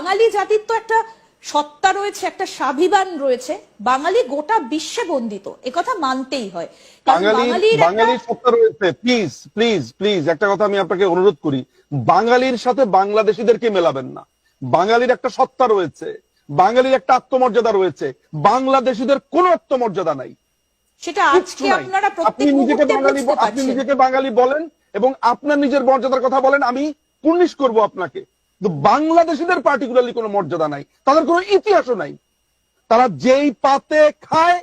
বাঙালি জাতির তো একটা সত্তা রয়েছে, একটা স্বাভিমান রয়েছে, বাঙালি গোটা বিশ্বে বন্দিত, একথা মানতেই হয়। বাঙালির সত্তা রয়েছে। প্লিজ প্লিজ প্লিজ একটা কথা আমি আপনাকে অনুরোধ করি, বাঙালির সাথে বাংলাদেশিদেরকে মেলাবেন না। বাঙালির একটা সত্তা রয়েছে, বাঙালির একটা আত্মমর্যাদা রয়েছে, বাংলাদেশিদের কোনো আত্মমর্যাদা নাই। সেটা আজকে আপনারা প্রত্যেক মুহূর্তে বুঝতে পারছেন। আপনি নিজেকে বাঙালি বলেন এবং আপনার নিজের মর্যাদার কথা বলেন, আমি কুর্নিশ করব আপনাকে। কিন্তু বাংলাদেশিদের পার্টিকুলারলি কোনো মর্যাদা নাই, তাদের কোনো ইতিহাসও নাই। তারা যেই পাতে খায়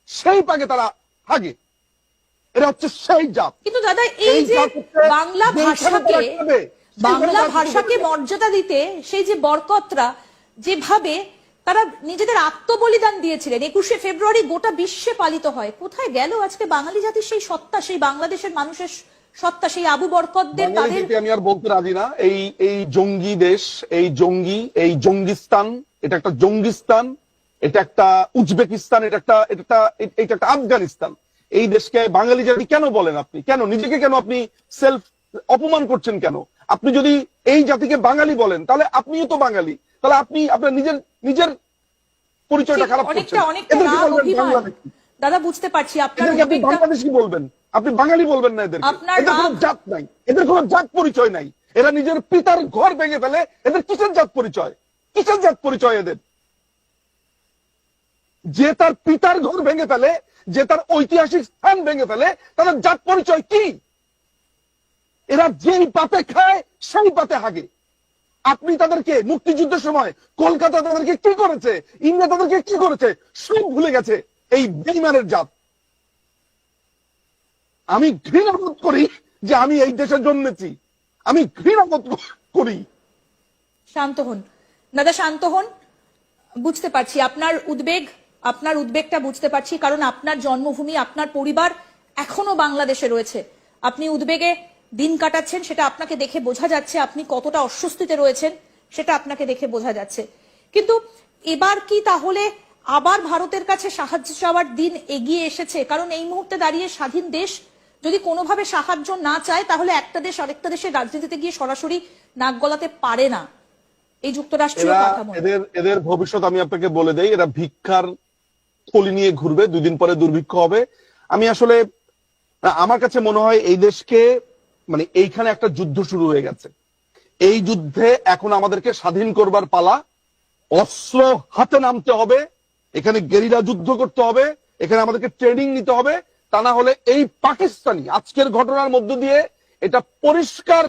সেই পাকে তারা হাগে, এটা হচ্ছে সেই জাত। কিন্তু দাদা এই যে বাংলা ভাষাকে মর্যাদা দিতে সেই যে বরকতরা যেভাবে তারা নিজেদের আত্মবলিদান দিয়েছিলেন, 21শে ফেব্রুয়ারি গোটা বিশ্বে পালিত হয়, কোথায় গেল আজকে বাঙালি জাতির সেই সত্তা, সেই বাংলাদেশের মানুষের সত্তা, সেই আবু বরকতদের? আমি আর বলতে রাজি না। এই জঙ্গি দেশ, এই জঙ্গিস্তান, এটা একটা জঙ্গিস্তান, এটা একটা উজবেকিস্তান, এটা একটা আফগানিস্তান। এই দেশকে বাঙালি জাতি কেন বলেন আপনি? কেন নিজেকে কেন আপনি সেলফ অপমান করছেন কেন? আপনি যদি এই জাতিকে বাঙালি বলেন তাহলে আপনিও তো বাঙালি, তাহলে আপনি আপনার নিজের পরিচয়টা খারাপ করছেন। দাদা বুঝতে পারছি আপনার বাংলাদেশি বলবেন, আপনি বাঙালি বলবেন না। এদের কোনো জাত নাই, এদের কোনো জাত পরিচয় নাই। এরা নিজের পিতার ঘর ভেঙে ফেলে, এদের কিসের জাত পরিচয়? কিসের জাত পরিচয় এদের? যে তার পিতার ঘর ভেঙে ফেলে, যে তার ঐতিহাসিক স্থান ভেঙে ফেলে, তাদের জাত পরিচয় কি? এরা যেই পাতে খায় সেই পাতে হাগে। আপনি তাদেরকে মুক্তিযুদ্ধের সময় কলকাতা তাদেরকে কি করেছে, ইন্ডিয়া তাদেরকে কি করেছে সব ভুলে গেছে এই বেঈমানের জাত। আমি ঘৃণাবোধ করি যে আমি এই দেশে জন্মেছি, আমি ঘৃণাবোধ করি। শান্ত হন দাদা, শান্ত হন। বুঝতে পারছি আপনার উদ্বেগটা বুঝতে পারছি, কারণ আপনার জন্মভূমি, আপনার পরিবার এখনো বাংলাদেশে রয়েছে। আপনি উদ্বেগে দিন কাটাচ্ছেন, সেটা আপনাকে দেখে বোঝা যাচ্ছে। আপনি কতটা অস্বস্তিতে রয়েছেন সেটা আপনাকে দেখে বোঝা যাচ্ছে। কিন্তু এবার কি তাহলে আবার ভারতের কাছে সাহায্য চাওয়ার দিন এগিয়ে এসেছে? কারণ এই মুহূর্তে দাঁড়িয়ে স্বাধীন দেশ যদি কোনোভাবে সাহায্য না চায়, তাহলে একটা দেশ আরেকটা দেশের রাজনীতিতে গিয়ে সরাসরি নাক গলাতে পারে না। এই যুক্তরাষ্ট্রীয় এদের ভবিষ্যৎ আমি আপনাকে বলে দেই, এরা ভিক্ষার থলি নিয়ে ঘুরবে, 2 দিন পরে দুর্ভিক্ষ হবে। আমি আসলে আমার কাছে মনে হয় এই দেশকে মানে এইখানে একটা যুদ্ধ শুরু হয়ে গেছে। এই যুদ্ধে এখন আমাদেরকে স্বাধীন করবার পালা। অস্ত্র হাতে নামতে হবে, এখানে গেরিলা যুদ্ধ করতে হবে, এখানে আমাদেরকে ট্রেনিং নিতে হবে। তা না হলে এই পাকিস্তানি আজকের ঘটনার মধ্য দিয়ে এটা পরিষ্কার